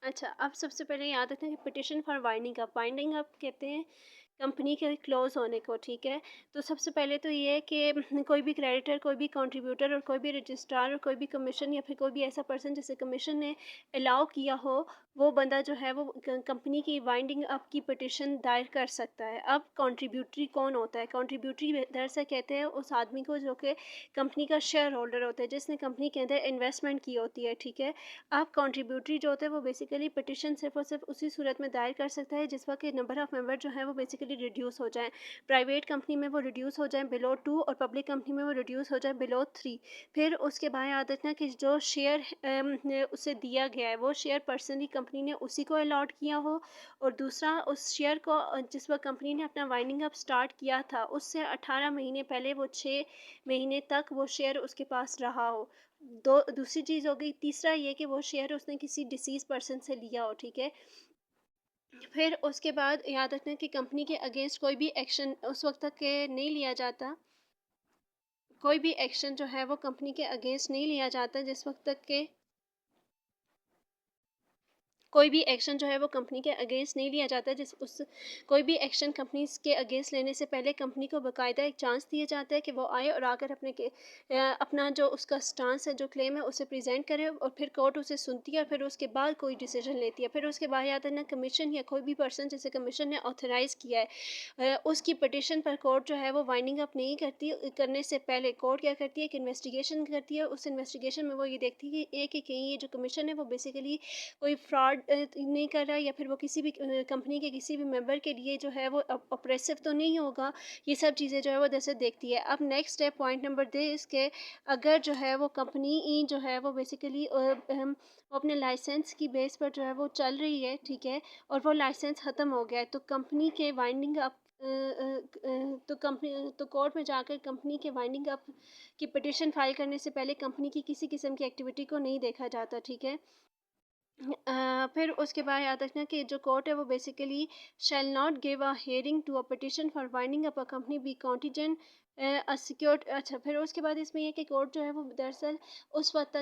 अच्छा, अब सबसे पहले याद रखना कि पिटिशन फॉर वाइंडिंग अप कहते हैं कंपनी के क्लोज़ होने को, ठीक है? तो सबसे पहले तो ये है कि कोई भी क्रेडिटर, कोई भी कंट्रीब्यूटर और कोई भी रजिस्ट्रार और कोई भी कमीशन या फिर कोई भी ऐसा पर्सन जिसे कमीशन ने अलाउ किया हो, वो बंदा जो है वो कंपनी की वाइंडिंग अप की पिटिशन दायर कर सकता है। अब कंट्रीब्यूटरी कौन होता है? कंट्रीब्यूटरी दरअसल कहते हैं उस आदमी को जो कि कंपनी का शेयर होल्डर होता है, जिसने कंपनी के अंदर इन्वेस्टमेंट की होती है, ठीक है? अब कंट्रीब्यूटरी जो होता है वो बेसिकली पिटिशन सिर्फ और सिर्फ उसी सूरत में दायर कर सकता है जिस वक्त नंबर ऑफ़ मेंबर जो है वो बेसिकली रिड्यूस हो जाएँ। प्राइवेट कंपनी में वो रिड्यूस हो जाएँ बिलो 2 और पब्लिक कंपनी में वो रिड्यूस हो जाए बिलो 3। फिर उसके बाद याद रखना कि जो शेयर उसे दिया गया है वो शेयर पर्सनली कंपनी ने उसी को अलॉट किया हो, और दूसरा उस शेयर को जिस वक्त कंपनी ने अपना वाइंडिंग अप स्टार्ट किया था उससे 18 महीने पहले वो 6 महीने तक वो शेयर उसके पास रहा हो। दूसरी चीज़ हो गई, तीसरा ये कि वो शेयर उसने किसी डिसीज़ पर्सन से लिया हो, ठीक है? फिर उसके बाद याद रखना कि कंपनी के अगेंस्ट कोई भी एक्शन उस वक्त तक के नहीं लिया जाता, कोई भी एक्शन जो है वो कंपनी के अगेंस्ट नहीं लिया जाता जिस वक्त तक के कोई भी एक्शन जो है वो कंपनी के अगेंस्ट नहीं लिया जाता, जिस उस कोई भी एक्शन कंपनी के अगेंस्ट लेने से पहले कंपनी को बाकायदा एक चांस दिया जाता है कि वो आए और आकर अपना जो उसका स्टांस है, जो क्लेम है, उसे प्रेजेंट करे, और फिर कोर्ट उसे सुनती है और फिर उसके बाद कोई डिसीजन लेती है। फिर उसके बाद आता है ना, कमीशन या कोई भी पर्सन जिसे कमीशन ने ऑथराइज़ किया है उसकी पटिशन पर कोर्ट जो है वो वाइंडिंग अप नहीं करती। करने से पहले कोर्ट क्या करती है, एक इन्वेस्टिगेशन करती है। उस इन्वेस्टिगेशन में वो ये देखती है कि कहीं ये जो कमीशन है वो बेसिकली कोई फ्रॉड नहीं कर रहा, या फिर वो किसी भी कंपनी के किसी भी मेंबर के लिए जो है वो ऑपरेसिव तो नहीं होगा। ये सब चीज़ें जो है वो जैसे देखती है। अब नेक्स्ट है पॉइंट नंबर 10 के अगर जो है वो कंपनी जो है वो बेसिकली वो अपने लाइसेंस की बेस पर जो है वो चल रही है, ठीक है, और वो लाइसेंस ख़त्म हो गया है, तो कंपनी के वाइंडिंग अप तो कंपनी तो कोर्ट में जाकर कंपनी के वाइंडिंग अप की पिटिशन फाइल करने से पहले कंपनी की किसी किस्म की एक्टिविटी को नहीं देखा जाता, ठीक है? फिर उसके बाद याद रखना कि जो कोर्ट है वो basically shall not give a hearing to a petition for winding up a company be contingent secured. अच्छा, फिर उसके बाद इसमें यह कि कोर्ट जो है वो दरअसल उस वक्त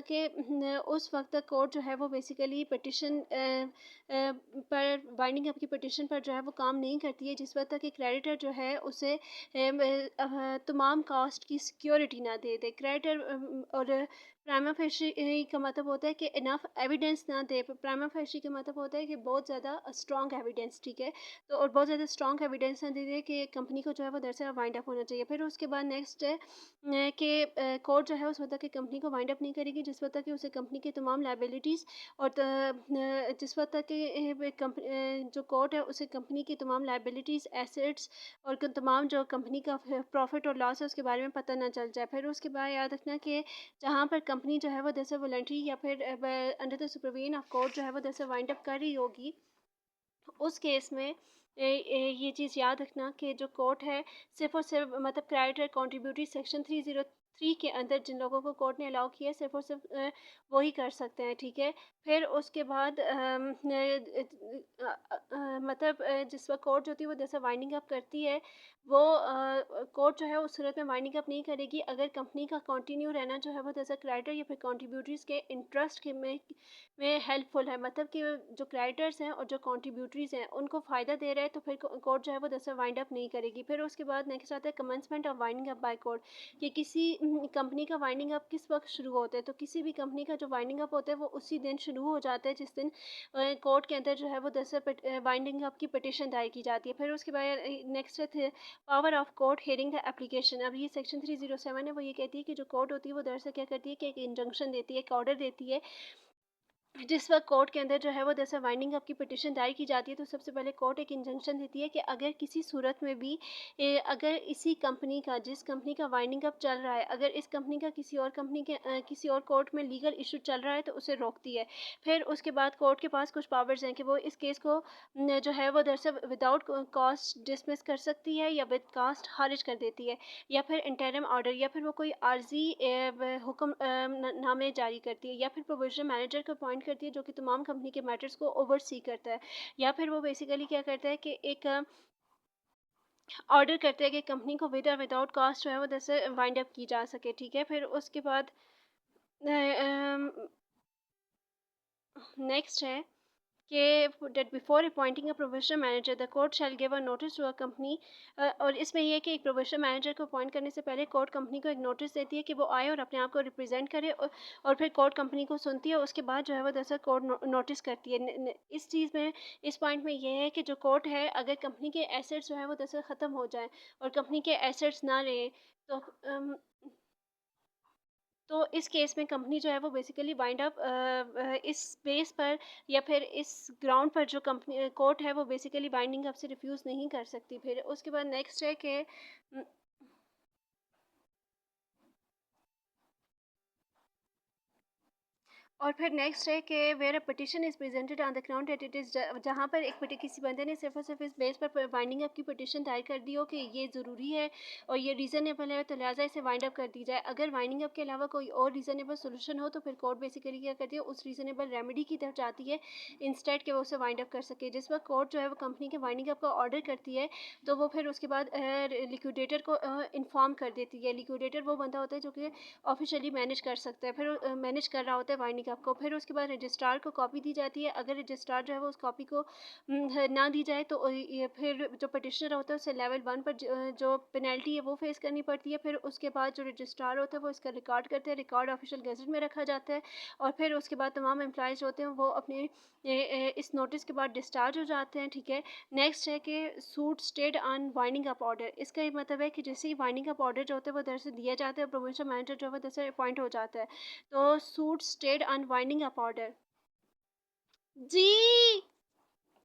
तक कोर्ट जो है वो बेसिकली पिटिशन पर वाइंडिंग अप की पिटिशन पर जो है वो काम नहीं करती है जिस वक्त तक कि क्रेडिटर जो है उसे तमाम कास्ट की सिक्योरिटी ना दे दे। क्रेडिटर और प्राइमा फेशी का मतलब होता है कि इनफ एविडेंस ना दे। प्राइमा फेशी का मतलब होता है कि बहुत ज़्यादा स्ट्रॉन्ग एविडेंस, ठीक है? तो और बहुत ज़्यादा स्ट्रॉन्ग एविडेंस ना दे दे कि कंपनी को जो है वो दरअसल वाइंड अप होना चाहिए। फिर उसके बाद नेक्स्ट है कि कोर्ट जो है उस वक्त तक की कंपनी को वाइंड अप नहीं करेगी जिस वक्त तक कि उसे कंपनी की तमाम लाइबिलिटीज़ और जिस वक्त तक कि जो कोर्ट है उसे कंपनी की तमाम लाइबिलिटीज़, एसेट्स और तमाम जो कंपनी का प्रॉफिट और लॉस है उसके बारे में पता ना चल जाए। फिर उसके बाद याद रखना कि जहाँ पर कंपनी जो है वो जैसे वॉलंटरी या फिर under the supervision of court जो है वो जैसे वाइंड अप कर रही होगी, उस केस में ये चीज़ याद रखना कि जो कोर्ट है सिर्फ और सिर्फ मतलब क्रेडिटर कंट्रीब्यूटरी सेक्शन 303 के अंदर जिन लोगों को कोर्ट ने अलाउ किया है सिर्फ और सिर्फ वही कर सकते हैं, ठीक है? फिर उसके बाद मतलब जिस वक्त कोर्ट जो होती है वो जैसे वाइंडिंग अप करती है, वो कोर्ट जो है उस सूरत में वाइंडिंग अप नहीं करेगी अगर कंपनी का कंटिन्यू रहना जो है वो जैसे क्रेडिटर या फिर कंट्रीब्यूटरीज के इंटरेस्ट के में हेल्पफुल है। मतलब कि जो क्रेडिटर्स हैं और जो कंट्रीब्यूटरीज हैं उनको फ़ायदा दे रहा है, तो फिर कोर्ट जो है वो जैसे वाइंड अप नहीं करेगी। फिर उसके बाद नेक्स्ट आता है commencement of winding up by court, कि किसी कंपनी का वाइंडिंग अप किस वक्त शुरू होता है। तो किसी भी कंपनी का जो वाइंडिंग अप होता है वो उसी दिन शुरू हो जाता है जिस दिन कोर्ट के अंदर जो है वो दरअसल वाइंडिंग अप की पिटिशन दायर की जाती है। फिर उसके बाद नेक्स्ट है power of court hearing the application. अब ये सेक्शन 307 है, वो ये कहती है कि जो कोर्ट होती है वो दरअसल क्या करती है कि एक इंजंक्शन देती है, एक ऑर्डर देती है। जिस वक्त कोर्ट के अंदर जो है वो जैसे वाइंडिंग अप की पिटिशन दायर की जाती है, तो सबसे पहले कोर्ट एक इंजंक्शन देती है कि अगर किसी सूरत में भी अगर इसी कंपनी का, जिस कंपनी का वाइंडिंग अप चल रहा है, अगर इस कंपनी का किसी और कंपनी के किसी और कोर्ट में लीगल इशू चल रहा है तो उसे रोकती है। फिर उसके बाद कोर्ट के पास कुछ पावर्स हैं कि वो इस केस को जो है वो दरअसल विदाउट कॉस्ट डिसमिस कर सकती है या विद कास्ट खारिज कर देती है, या फिर इंटरिम ऑर्डर, या फिर वो कोई आर्जी हुक्म नामे जारी करती है, या फिर प्रोविजनल मैनेजर को अपॉइंट करती है जो कि तमाम कंपनी के मैटर्स को ओवरसी करता है, या फिर वो बेसिकली क्या करता है कि एक ऑर्डर करते हैं कि कंपनी को विद और विदाउट कॉस्ट जो है वो जैसे वाइंड अप की जा सके, ठीक है? फिर उसके बाद नेक्स्ट है कि that before appointing a provisional manager the court shall give a notice to a company। और इसमें ये है कि एक प्रोविजनल मैनेजर को अपॉइंट करने से पहले कोर्ट कंपनी को एक नोटिस देती है कि वो आए और अपने आप को रिप्रेजेंट करे, और फिर कोर्ट कंपनी को सुनती है, उसके बाद जो है वो दरअसल कोर्ट नोटिस करती है। इस चीज़ में, इस पॉइंट में ये है कि जो कोर्ट है, अगर कंपनी के एसेट्स जो है वो दरअसल ख़त्म हो जाए और कंपनी के एसेट्स ना रहे, तो तो इस केस में कंपनी जो है वो बेसिकली वाइंड अप इस बेस पर या फिर इस ग्राउंड पर जो कंपनी कोर्ट है वो बेसिकली वाइंडिंग अप से रिफ्यूज़ नहीं कर सकती। फिर उसके बाद नेक्स्ट है कि और फिर नेक्स्ट है कि where a petition is presented on the ground that it is, जहाँ पर किसी बंदे ने सिर्फ और सिर्फ इस बेस पर वाइंडिंग अप की पिटिशन दायर कर दी हो कि ये ज़रूरी है और ये रीज़नेबल है, तो लिहाजा इसे वाइंड अप कर दी जाए। अगर वाइंडिंग अप के अलावा कोई और रीज़नेबल सोल्यूशन हो तो फिर कोर्ट बेसिकली क्या करती है, उस रीज़नेबल रेमेडी की तरफ जाती है इंस्टेड कि वो उसे वाइंड अप कर सके। जिस वक्त कोर्ट जो है वो कंपनी के वाइंडिंग अप का ऑर्डर करती है, तो वो फिर उसके बाद लिक्विडेटर को इन्फॉर्म कर देती है। लिक्विडेटर वो बंदा होता है जो कि ऑफिशियली मैनेज कर सकता है, फिर मैनेज कर रहा होता है वाइंडिंग अप को। फिर उसके बाद रजिस्ट्रार को कॉपी दी जाती है। अगर रजिस्ट्रार जो है वो उस कॉपी को ना दी जाए, तो ये फिर जो पटिशनर होता है उसे लेवल 1 पर जो पेनल्टी है वो फेस करनी पड़ती है। फिर उसके बाद जो रजिस्ट्रार होता है वो इसका रिकॉर्ड करते हैं, रिकॉर्ड ऑफिशियल गैजेट में रखा जाता है, और फिर उसके बाद तमाम एम्प्लॉयज़ होते हैं वो अपने इस नोटिस के बाद डिस्चार्ज हो जाते हैं। ठीक है। नेक्स्ट है कि suit stayed on winding up order. इसका ये मतलब है कि जैसे ही वाइंडिंग अप ऑर्डर जो होता है वो दरअसल दिया जाता है, प्रोविंशियल मैनेजर जो है वो दरअसल अपॉइंट हो जाता है, तो suit stayed on winding up order. Ji.